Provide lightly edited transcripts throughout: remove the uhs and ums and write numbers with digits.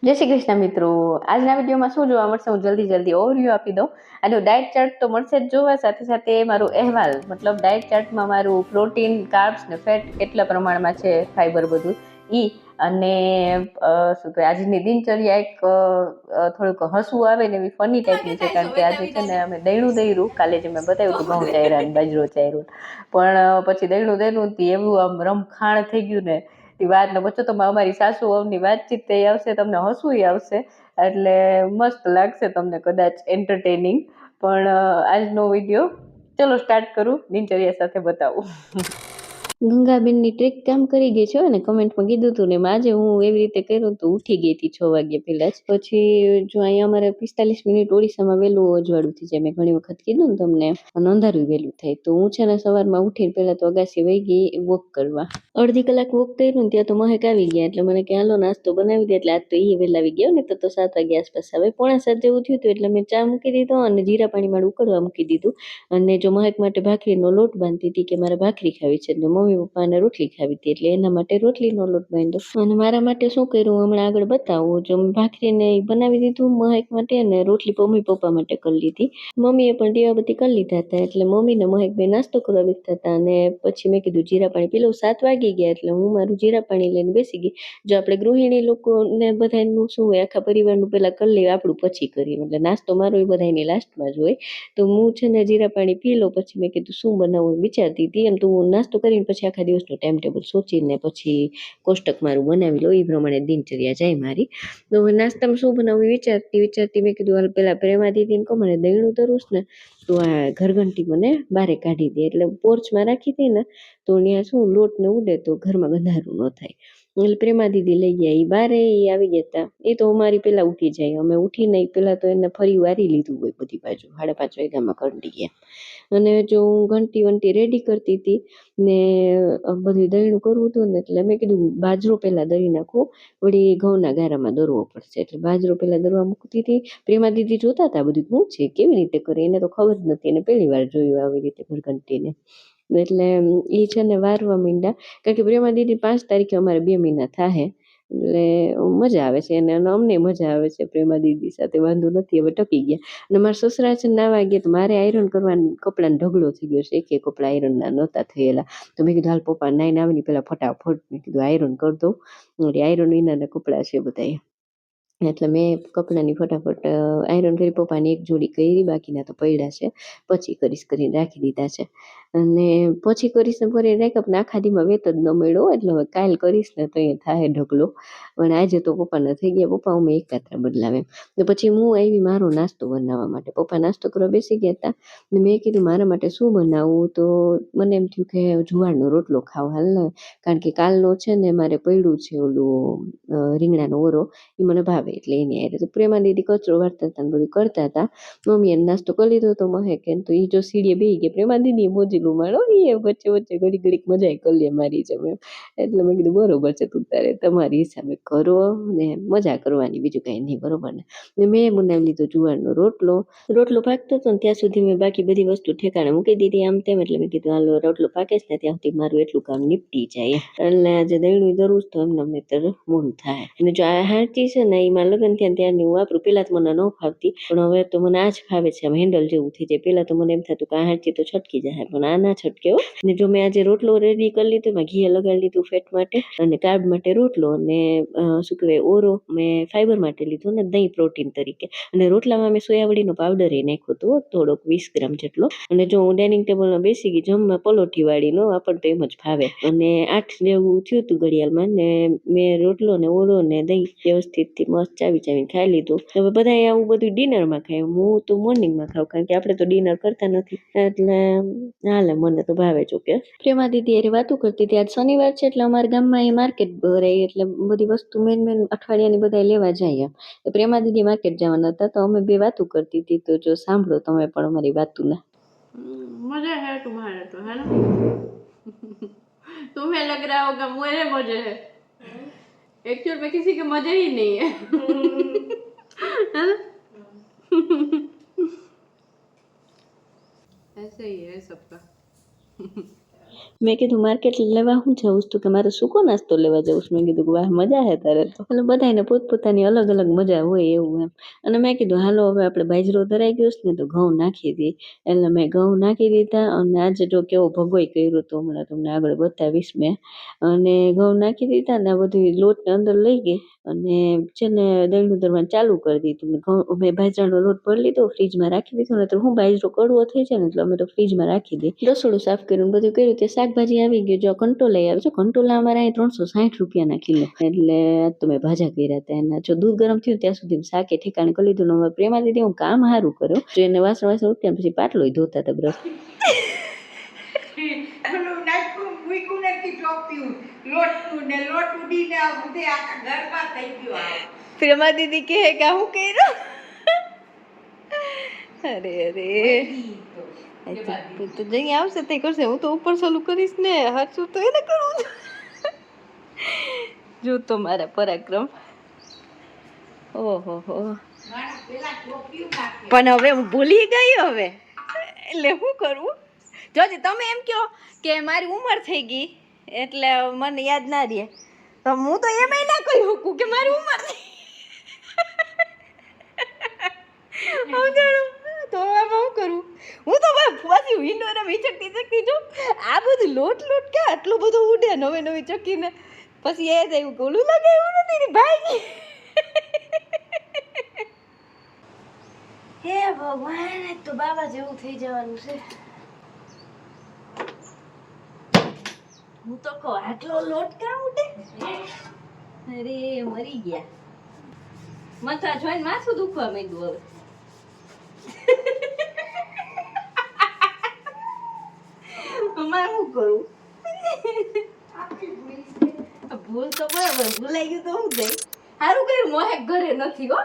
જય શ્રી કૃષ્ણ મિત્રો, આજના વિડીયોમાં શું જોવા મળશે હું જલ્દી ઓવરવ્યૂ આપી દઉં. આનો ડાયટ ચાર્ટ તો મળશે જ જોવા, સાથે સાથે મારો અહેવાલ મતલબ ડાયટ ચાર્ટમાં મારું પ્રોટીન, કાર્બ્સ ને ફેટ કેટલા પ્રમાણમાં છે, ફાઈબર બધું ઈ અને શું કહે આજની દિનચર્યા એક થોડુંક હસવું આવે ને એવી ફની ટાઈપની છે, કારણ કે આજે છે ને અમે દહીણું દઈરું. કાલે જે મેં બતાવ્યું હતું ઘઉં ચાયરા ને બાજરો ચાયરો, પણ પછી દહીણું એવું આમ રમખાણ થઈ ગયું ને વાત ને બચ્ચો તો અમારી સાસુ વહુની વાતચીત તે આવશે, તમને હસવું આવશે, એટલે મસ્ત લાગશે તમને, કદાચ એન્ટરટેનિંગ. પણ આજનો વિડીયો ચલો સ્ટાર્ટ કરું, દિનચર્યા સાથે બતાવું. ગંગાબેનની ટ્રીક કામ કરી ગઈ છે ને, કમેન્ટમાં કીધું હતું ને. આજે હું એવી રીતે કર્યું તો ઉઠી ગઈ હતી 6 વાગ્યા પહેલા જ. પછી જો અહીંયા અમારે 45 મિનિટ ઓડિશામાં વહેલું અજવાળું થઈ જાય. મેં ઘણી વખત કીધું ને તમને, અંધારું વહેલું થાય. તો હું છે ને સવારમાં ઉઠીને પહેલા તો અગાસી વહી ગઈ વોક કરવા. અડધી કલાક વોક કર્યું ને ત્યાં તો મહેક આવી ગયા, એટલે મને કે હાલો નાસ્તો બનાવી દે. એટલે આજ તો એ વહેલા આવી ગયો ને, તો 7 વાગ્યા આસપાસ આવે. 6:45 જેવું થયું હતું એટલે મેં ચા મૂકી દીધો અને જીરા પાણીમાં ઉકળવા મૂકી દીધું. અને જો મહેક માટે ભાખરીનો લોટ બાંધતી હતી કે મારે ભાખરી ખાવી છે, એટલે મમ્મી પપ્પાને રોટલી ખાવી હતી, એટલે એના માટે રોટલીનો લોટ બાંધ્યો. અને મારા માટે શું કર્યું હમણાં આગળ બતાવું. જો ભાખરીને બનાવી દીધું મહેક માટે, અને રોટલી મમ્મી પપ્પા માટે કરી લીધી. મમ્મીએ પણ દીવાબત્તી કરી લીધા હતા, એટલે મમ્મી ને મહેક બે નાસ્તો કરવા બેઠા હતા. અને પછી મેં કીધું જીરા પાણી પી લઉં. 7 વાગી ગયા એટલે હું મારું જીરા પાણી લઈને બેસી ગઈ. જો આપણે ગૃહિણી લોકોને બધાનું શું હોય, આખા પરિવારનું પહેલા કરી લઈએ, આપણું પછી કરીએ. એટલે નાસ્તો મારો એ બધાની લાસ્ટમાં જ હોય. તો હું છે ને જીરા પાણી પી લઉં. પછી મેં કીધું શું બનાવું વિચારતી હતી. એમ તો હું નાસ્તો કરીને પછી આખા દિવસનું ટાઈમ ટેબલ સોચીને પછી કોષ્ટક મારું બનાવી લઉં, એ પ્રમાણે દિનચર્યા જાય મારી. તો નાસ્તામાં શું બનાવું વિચારતી મેં કીધું હાલ પેલા પ્રેમા દીદીને કહું, મને દહીણું તરુંશ ને તો આ ઘરઘંટી મને બારે કાઢી દે. એટલે પોર્ચમાં રાખી હતી ને, તો ત્યાં શું લોટ ને ઉડે તો ઘરમાં ગંધારું ન થાય. એટલે પ્રેમા દીદી લઈ ગયા, એ બારે આવી ગયા હતા. એ તો અમારી પેલા ઉઠી જાય, અમે ઉઠી નહીં પેલા તો એને ફરી વારી લીધું હોય બધી બાજુ. 5:30 વાગ્યામાં ઘંટી ગયા. અને જો હું ઘંટી વંટી રેડી કરતી હતી ને બધું દહીણું કરવું હતું ને, એટલે મેં કીધું બાજરો પહેલા દળી નાખું, વળી ઘઉંના ગારામાં દરવો પડશે. એટલે બાજરો પહેલા દરવા મૂકતી હતી. પ્રેમા દીદી જોતા હતા બધું શું છે કેવી રીતે કરે, એને તો ખબર જ નથી, એને પહેલી વાર જોયું આવી રીતે ઘરઘંટીને. એટલે એ છે ને વારવા માંડ્યા, કારણ કે પ્રેમા દીદી 5 તારીખે અમારે 2 મહિના થાય. એટલે મજા આવે છે અને અમને મજા આવે છે પ્રેમા દીદી સાથે, વાંધો નથી, હવે ટકી ગયા. અને મારા સસરા છે 9 વાગ્યા, તો મારે આયરન કરવાનો કપડાનો ઢગલો થઈ ગયો છે. એક કપડાં આયરનના નહોતા થયેલા. તો મેં કીધું હાલ પપ્પા નાઈને આવે ને પેલા ફટાફટ મેં કીધું આયરન કરી દઉં. આયરન વિનાના કપડાં છે બધા. એટલે મેં કપડાની ફટાફટ આયરન કરી, પપ્પાની એક જોડી કરી, બાકીના તો પડ્યા છે, પછી કરીશ કરીને રાખી દીધા છે. અને પછી કરીશ ને ફરી રાખ્યા, પણ આખા દીમાં વેત જ ન મળ્યો. એટલે હવે કાલ કરીશ ને તો એ થાય ઢગલો. પણ આજે તો પપ્પાને થઈ ગયા, પપ્પા અમે એક કાતરા બદલાવે. તો પછી હું આવી મારો નાસ્તો બનાવવા માટે. પપ્પા નાસ્તો કરવા બેસી ગયા હતા ને મેં કીધું મારા માટે શું બનાવવું. તો મને એમ થયું કે જુવારનો રોટલો ખાવ હાલ ને, કારણ કે કાલનો છે ને મારે પડ્યું છે ઓલું રીંગણાનો ઓરો, એ મને ભાવે એટલે એની આરે. તો પ્રેમા દીદી કચરો વાળતા હતા ને બધું કરતા હતા. મમ્મીએ નાસ્તો કરી લીધો હતો મહેકે, તો એ જો સીડીએ બેસી ગયા. પ્રેમા દીદી મોજીલું માણો, એ વચ્ચે વચ્ચે ઘડીક મજા કરી લે મારી જેમ એમ. એટલે મેં કીધું બરોબર છે, તું તારે તમારી હિસાબે કરો ને મજા કરવાની, બીજું કાંઈ નહીં, બરોબર ને. મેં બનાવી લીધો જુવારનો રોટલો પાકતો હતો ને ત્યાં સુધી મેં બાકી બધી વસ્તુ ઠેકાણે મૂકી દીધી આમ તેમ. એટલે મેં કીધું હાલો રોટલો પાકે છે ને ત્યાં સુધી મારું એટલું કામ નીપટી જાય. એટલે આજે દહીણું દરવું તો એમને નહીંતર મોડું થાય. અને જો આ હાંચી છે ને એમાં લગ્ન થયા ત્યારની હું વાપરું. પેલા તો મને ન ફાવતી, પણ હવે તો મને આ જ ફાવે છે. આમ હેન્ડલ જેવું થઈ જાય. પેલા તો મને એમ થતું કે આ હાંચી તો છટકી જાય, પણ આ ના છટકે હો. ને જો મેં આજે રોટલો રેડી કરી લીધો, એમાં ઘી લગાડી લીધું ફેટ માટે, અને કાર્બ માટે રોટલો, અને શું કહેવાય ઓરો મેં ફાઈબર માટે લીધો, ને દહીં પ્રોટીન તરીકે. અને રોટલામાં મેં સોયાવડીનો પાવડર એ નાખ્યો હતો થોડોક 20 ગ્રામ જેટલો. અને જો હું ડાઇનિંગ ટેબલમાં બેસી ગઈ જમવા, પલોઠી વાળીનો આપણને તો એમ જ ભાવે. અને 8 જેવું થયું હતું ઘડિયાળમાં, ને મેં રોટલો ને ઓરો ને દહીં વ્યવસ્થિતથી મસ્ત ચાવીને ખાઈ લીધું. હવે બધા આવું બધું ડિનરમાં ખાય, હું તો મોર્નિંગમાં ખાઉં, કારણ કે આપણે તો ડિનર કરતા નથી. એટલે હાલે, મને તો ભાવે. જો કે પ્રેમા દીદી અરે વાતું કરતી હતી, આજ શનિવાર છે એટલે અમારા ગામમાં એ માર્કેટ ભરાય, એટલે બધી વસ્તુ મેન અઠવાડિયાની બધા લેવા જાય. તો પ્રેમા દીદી માર્કેટ જવાના હતા, તો અમે બે વાતું કરતી હતી. તો જો સાંભળો તમે પણ અમારી વાતું ના. मुझे है तुम्हारे तो है ना, तुम्हें लग रहा होगा मुझे मजे है, एक्चुअल में किसी के मजे ही नहीं है, है ना? ऐसे ही है सबका. મેં કીધું માર્કેટ લેવા હું જાઉં છું? તો કે મારે સૂકો નાસ્તો લેવા જવું છે. મેં કીધું કે વાહ મજા હે તારે તો. એટલે બધાને પોતપોતાની અલગ અલગ મજા હોય એવું એમ. અને મેં કીધું હાલો હવે આપણે બાજરો ધરાઈ ગયો છે ને તો ઘઉં નાખી દઈએ. એટલે મેં ઘઉં નાખી દીધા અને આજે જો કેવો ભગોઈ કર્યો તો હમણાં તમને આગળ બતાવીશ મેં. અને ઘઉં નાખી દીધા ને આ બધું લોટને અંદર લઈ ગઈ અને છે ને દળનું દળવાનું ચાલુ કરી દીધું. મેં બાજરાનો લોટ ભરી લીધો, ફ્રીજમાં રાખી દીધો ને તો હું બાજરો કડવો થઈ જાય ને એટલે અમે તો ફ્રીજમાં રાખી દઈએ. રસોડું સાફ કર્યું બધું કર્યું તે શાકભાજી આવી ગયું. જો કંટોલા આવે છે. કંટોલા અમારે અહીં 360 રૂપિયાના કિલો. એટલે આજ તો મેં ભાજા કર્યા હતા એના. જો દૂધ ગરમ થયું ત્યાં સુધી શાકે ઠેકાણે કરી લીધું. ને પ્રેમા દીદી હું કામ સારું કર્યો. જો એને વાસણ ઉઠ્યા પછી પાટલો ધોતા હતા બ્રશ. પ્રેમા દીદી કહે કે હું કર્યું. અરે તો જઈ આવશે તે કરશે. હું તો ઉપર સોલું કરીશ ને હાચું તો એને કરું. જો તો મારા પરાક્રમ. ઓહો હો. પણ હવે હું ભૂલી ગઈ હવે. એટલે શું કરું? જોજે તમે એમ કહો કે મારી ઉંમર થઈ ગઈ એટલે મને યાદ ના રહે. તો હું તો એમાંય ના કહી શકું કે મારી ઉંમર થઈ. તો હવે હું કરું? હું તો પાછી વિન્ડોને વિચકતી જો આ બધું લોટ કે આટલું બધું ઉડે નવી ચક્કીને. પછી એ થયું ગોલું લગાવ્યું નથી ને ભાઈ. હે ભગવાન, તો બાબા જેવું થઈ જવાનું છે. હું તો કહું આટલો લોટ કામ ઉડે. અરે મરી ગયા. માથા જોઈને માથું દુખવા માંડ્યું હવે. અમારે શું કરું? ભૂલ તો બરાબર ભૂલાઈ ગયું તો શું થાય? સારું કર્યું મોહેક ઘરે નથી હો.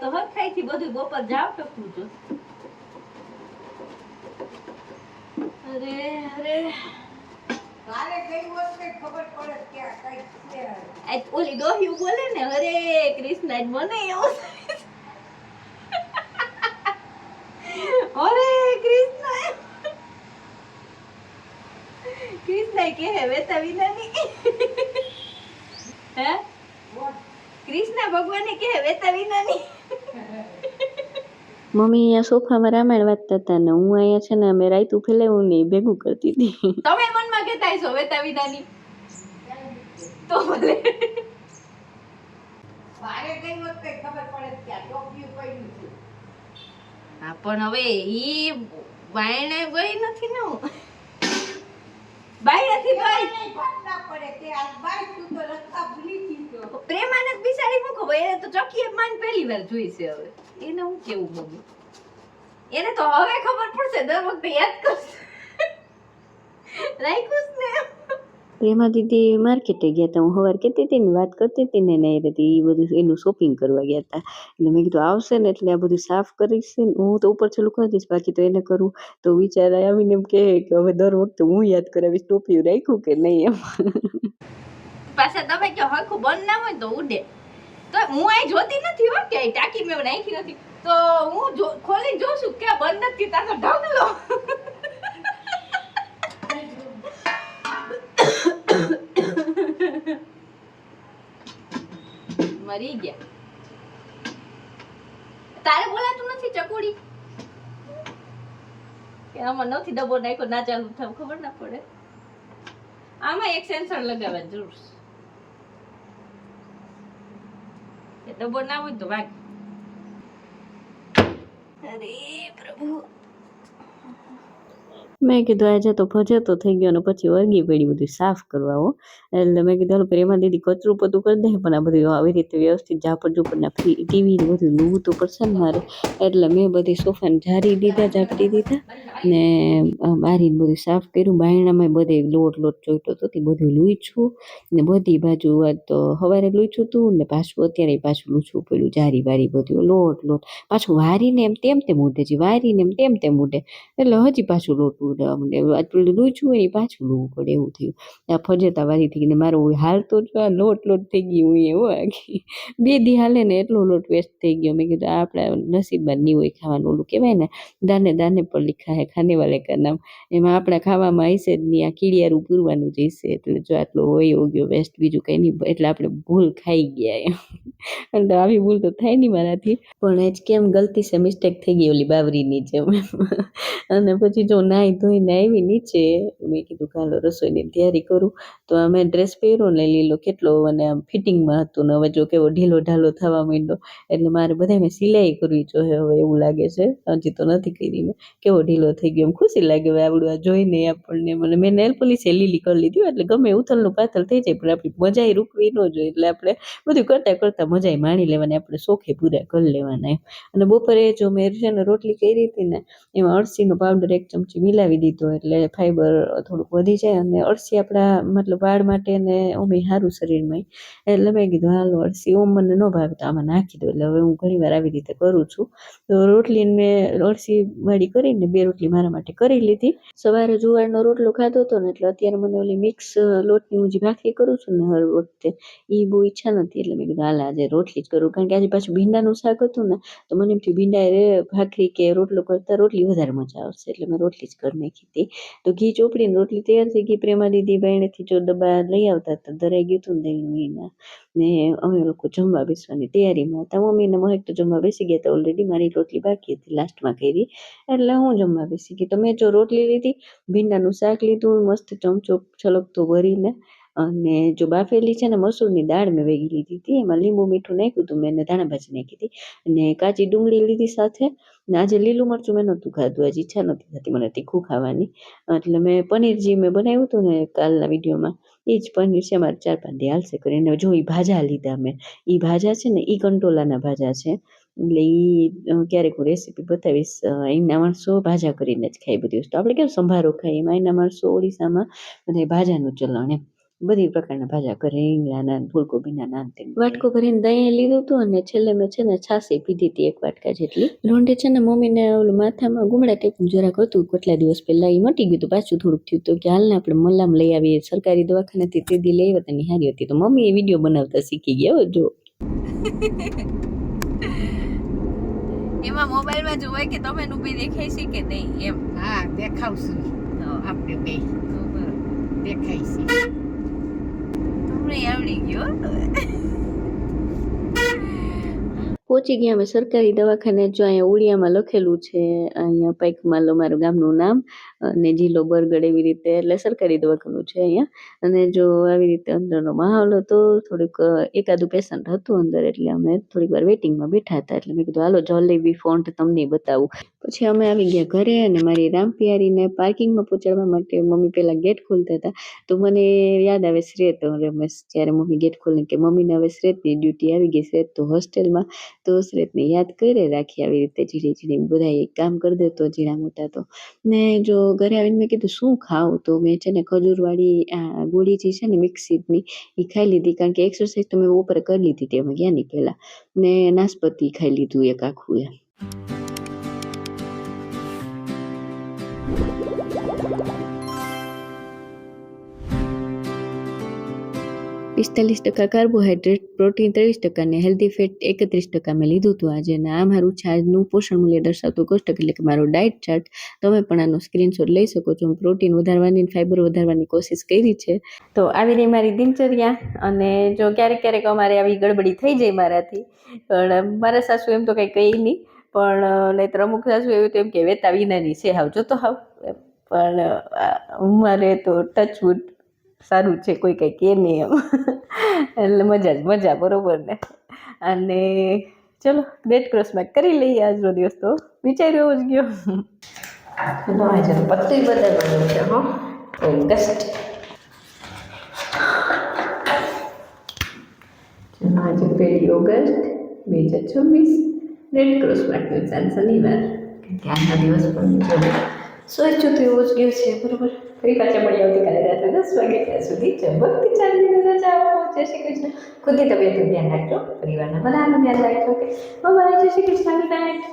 તો હરખાઈથી બધું બપોર જાવ ટકવું છો. અરે ઓલી ડોહ્યું બોલે ને હરે કૃષ્ણ આજ મને એવું. હરે કૃષ્ણ કે વેતા વિનાની. હે કૃષ્ણ ભગવાને કે વેતા વિનાની. મમ્મી અહીંયા સોફામાં રામાયણ વાંચતા હતા ને હું અહીંયા છે ને અમે રાયતું ફેલાવું ને ભેગું કરતી હતી. તમે મનમાં કહેતા છો વેતા વિનાની તો ભલે. હા પણ હવે ઈ બાયણે ગઈ નથી ને. હું બાય નથી ભાઈ. પ્રેમાને બિચારી મૂકો ભાઈ. એને તો ચકીએ માન પહેલી વાર જોઈ છે હવે. એને હું કેવું મમ્મી? એને તો હવે ખબર પડશે. દર વખતે યાદ કરશે. રાખ્યું ને. પ્રેમા દીદી માર્કેટે ગયા હતા. હું સવાર કહેતી હતી ને વાત કરતી હતી ને એને એ બધું એનું શોપિંગ કરવા ગયા હતા. એટલે મેં કીધું આવશે ને એટલે આ બધું સાફ કરીશ ને. હું તો ઉપર છેલ્લું કરી દઈશ, બાકી તો એને કરું. તો વિચાર આવીને એમ કહે કે હવે દર વખતે હું યાદ કરાવીશ ટોપિયું રાખ્યું કે નહીં એમ. પાછા તમે કહો હરખું બંધ ના હોય તો ઉડે. તો હું અહીં જોતી નથી હો કે ટાંકી મેં નાખી નથી. તો હું ખોલી જોઉં છું કે બંધ નથી તાતો ઢગલો. મરી ગયા. તારે બોલાતું નથી ચકોડી કે આમાં નથી ડબ્બો નાખ્યો ના ચાલુ થાવ ખબર ના પડે. આમાં એક સેન્સર લગાવવાની જરૂર છે. ડબ્બો ના હોય તો વાગ. અરે પ્રભુ. મેં કીધું આજે તો ભજતો થઈ ગયો ને પછી વર્ગી પડી બધું સાફ કરવા હો. એટલે મેં કીધું પ્રેમા દીદી કચરું બધું કરી દે પણ આ બધું આવી રીતે વ્યવસ્થિત ઝાપડ ઝૂપડના ટીવી ને બધું લૂવું તો પડશે ને મારે. એટલે મેં બધી સોફાને ઝાપટી દીધા ને બારીને બધું સાફ કર્યું. બાયણામાં બધે લોટ જોઈતો હતો તે બધું લૂછું ને બધી બાજુ તો સવારે લૂછું હતું ને પાછું અત્યારે પાછું લૂછવું પડ્યું. જારી બારી બધું લોટ પાછું વારીને એમ તેમ ઉડે છે. વારીને એમ તેમ ઉડે એટલે હજી પાછું લોટ રહેવા માંડે. આટલું લૂછવું હોય ને પાછું લૂવું પડે એવું થયું. આ ફજેતા વારી થઈ ગઈ ને મારો હાલ તો જો આ લોટ થઈ ગઈ હું એવો આખી 2 દી હાલે ને એટલો લોટ વેસ્ટ થઈ ગયો. મેં કીધું આ આપણા નસીબમાં નહીં હોય ખાવાનું. ઓલું કહેવાય ને દાને દાને પર લીખા હે ખાને વાલે કા નામ, એમાં આપણા ખાવામાં હશે જ નહીં, આ કીડિયારું પૂરવાનું જ હશે. એટલે જો આટલો હોય ગયો વેસ્ટ, બીજું કંઈ નહીં. એટલે આપણે ભૂલ ખાઈ ગયા એમ. અને તો આવી ભૂલ તો થાય નહીં મારાથી, પણ એ જ કેમ ગલતી છે મિસ્ટેક થઈ ગઈ ઓલી બાવરીની જેમ. અને પછી જો નાહી ધોઈને આવી નીચે, મેં કીધું ચાલો રસોઈની તૈયારી કરું. તો અમે ડ્રેસ પહેર્યો ને લીલો કેટલો અને આમ ફિટિંગમાં હતું ને હવે જો કેવો ઢીલો ઢાલો થવા માંડ્યો. એટલે મારે બધાને સિલાઈ કરવી જોઈએ હવે એવું લાગે છે. હજી તો નથી કરી મેં. કેવો ઢીલો થઈ ગયો, એમ ખુશી લાગે હવે આવડું આ જોઈને આપણને. મને મેં નેલ પોલિશે લીલી કરી લીધી, એટલે ગમે ઉથલનું પાથલ થઈ જાય પણ આપણી મજાઈ રૂકવી ન જોઈએ. એટલે આપણે બધું કરતાં કરતાં મજાઈ માણી લેવાની, આપણે શોખે પૂરા કરી લેવાના એમ. અને બપોરે જો મેં છે ને રોટલી કરી હતી ને એમાં અળસીનો પાવડર 1 ચમચી મિલાવી દીધો, એટલે ફાઈબર થોડુંક વધી જાય. અને અળસી આપણા મતલબ વાળ માટે ને ઓમે સારું શરીરમાં. એટલે મેં કીધું હાલો અળસી ઓમ મને ન ભાવે તો આમાં નાખી દો. એટલે હવે હું ઘણીવાર આવી રીતે કરું છું. તો રોટલીને મેં અળસી વાળી કરીને 2 રોટલી મારા માટે કરી લીધી. સવારે જુવારનો રોટલો ખાધો હતો ને એટલે અત્યારે મને ઓલી મિક્સ લોટની હું જે ભાખરી કરું છું ને હર વખતે એ બહુ ઈચ્છા નથી. એટલે મેં કીધું હાલ આજે રોટલી જ કરું, કારણ કે આજે પાછું ભીંડાનું શાક હતું ને તો મને એમ થયું ભીંડા ભાખરી કે રોટલો કરતાં રોટલી વધારે મજા આવશે, એટલે મેં રોટલી જ કરી નાખી હતી. તો ઘી ચોપડીને રોટલી તૈયાર થઈ ગઈ. પ્રેમા દીદી બાયણેથી જો ડબ્બા લઈ આવતા હતા, ધરાઈ ગયું હતું ને દહીંના. ને અમે લોકો જમવા બેસવાની તૈયારીમાં હતા. મમ્મી ને મહેક તો જમવા બેસી ગયા હતા ઓલરેડી, મારી રોટલી બાકી હતી લાસ્ટમાં કરી, એટલે હું જમવા બેસી ગઈ. તો મેં જો રોટલી લીધી, ભીંડાનું શાક લીધું, મસ્ત ચમચો છલકતો ભરીને. અને જો બાફેલી છે ને મસૂરની દાળ મેં વેગી લીધી હતી, એમાં લીંબુ મીઠું નાખ્યું હતું મેં, ધાણા ભાજી નાખી હતી અને કાચી ડુંગળી લીધી સાથે. ને આજે લીલું મરચું મેં નહોતું ખાધું, આજે ઈચ્છા નથી થતી મને તીખું ખાવાની. એટલે મેં પનીર જે મેં બનાવ્યું હતું ને કાલના વિડીયોમાં એ જ પનીર છે મારે 4-5 દી હાલશે કરીને. જો એ ભાજા લીધા મેં, એ ભાજા છે ને એ કંટોલાના ભાજા છે. એટલે એ ક્યારેક હું રેસીપી બતાવીશ. એના માણસો ભાજા કરીને જ ખાય બધી વસ્તુ, આપણે કેમ સંભારો ખાઈએ એમાં એના માણસો ઓડિશામાં બધા ભાજાનું ચલણ એમ. બધી પ્રકારના ભાજા કરે, રીંગણાના, ફૂલકોબીના, નાન તેમ. વાટકો ભરીને દહીં લીધું હતું અને છેલ્લે મેં છે ને છાશી પીધી હતી 1 વાટકા જેટલી. રોંઢે છે ને મમ્મીને ઓલું માથામાં ગુમડા ટેકનું જરાક હતું કેટલા દિવસ પહેલા, એ મટી ગયું હતું, પાછું થોડુંક થયું હતું કે હાલને આપણે મલામ લઈ આવીએ સરકારી દવાખાનેથી. તે દી લઈ આવ્યા હતા હારી હતી. તો મમ્મી એ વિડીયો બનાવતા શીખી ગયા જો. એમાં મોબાઈલમાં જોવાય કે તમે ઊભી દેખાય છે કે નહીં એમ. હા દેખાવશું આપણે બે દેખાય છે. તમને આવડી ગયો પહોંચી ગયા અમે સરકારી દવાખાને. જો અહીંયા ઉડિયામાં લખેલું છે, અહીંયા પાઇકમાલો મારું ગામનું નામ અને જિલ્લો બરગઢ એવી રીતે, એટલે સરકારી દવાખાનું છે અહીંયા. અને જો આવી રીતે અંદરનો માહોલ હતો, થોડીક એકાદું પેશન્ટ હતું અંદર, એટલે અમે થોડીક વાર વેઇટિંગમાં બેઠા હતા. એટલે મેં કીધું હાલો જલેબી ફોન્ટ તમને બતાવું. પછી અમે આવી ગયા ઘરે અને મારી રામપિયારીને પાર્કિંગમાં પહોંચાડવા માટે મમ્મી પહેલાં ગેટ ખોલતા હતા. તો મને યાદ આવે શ્રેત રમેશ, જ્યારે મમ્મી ગેટ ખોલીને કે મમ્મીને હવે શ્રેતની ડ્યુટી આવી ગઈ, શ્રેત તો હોસ્ટેલમાં. તો શ્રેતને યાદ કરે રાખી આવી રીતે ઝીણી ઝીણી બધા એક કામ કરી દેતો ઝીણા મોટા. તો ને જો ઘરે આવીને મેં કીધું શું ખાવું, તો મેં છે ને ખજૂરવાળી આ ગોળી જે છે ને મિક્સીની એ ખાઈ લીધી, કારણ કે એક્સરસાઇઝ તો મેં ઉપર કરી લીધી હતી અમે ગયા નહીં પહેલાં. ને નાશપતી ખાઈ લીધું એક આખું એમ. 45% કાર્બોહાઈડ્રેટ, પ્રોટીન 23% ને હેલ્ધી ફેટ 31% મેં લીધું હતું આજે. અને આ મારું છે આજનું પોષણ મૂલ્ય દર્શાવતું કોષ્ટક, એટલે કે મારો ડાયટ ચાર્ટ. તમે પણ આનો સ્ક્રીનશોટ લઈ શકો છો. પ્રોટીન વધારવાની, ફાઈબર વધારવાની કોશિશ કરી છે. તો આવી રહી મારી દિનચર્યા. અને જો ક્યારેક ક્યારેક અમારે આવી ગડબડી થઈ જાય મારાથી, પણ મારા સાસુ એમ તો કંઈ કહી નહીં, પણ નહીંતર અમુક સાસુ એવું તો એમ કે વેતા વિનાની છે હાવ, જો તો હાવ. પણ મારે તો ટચવુડ સારું છે, કોઈ કંઈ કહે નહીં એમ. એટલે મજા બરોબર ને. અને ચલો ડેટ ક્રોસમાં કરી લઈએ આજનો દિવસ. તો વિચાર્યો જ ગયો. આજે પત્તું બદલવાનું છે હો. ઓગસ્ટ આજે 1 ઓગસ્ટ 2024 રેડ ક્રોસ માટે શનિવાર. આજનો દિવસ પણ સોચ્યું તો એવો જ ગયો છે બરોબર. ફરી પાછા મળી આવતીકાલે રાત્રે 10 વાગે. ત્યાં સુધી જબરથી ચાલીને રજા આપો. જય શ્રી કૃષ્ણ. ખુદની તબિયતનું ધ્યાન રાખજો, પરિવારના બધાનું ધ્યાન રાખજો. કે બાય, જય શ્રી કૃષ્ણ. Good night.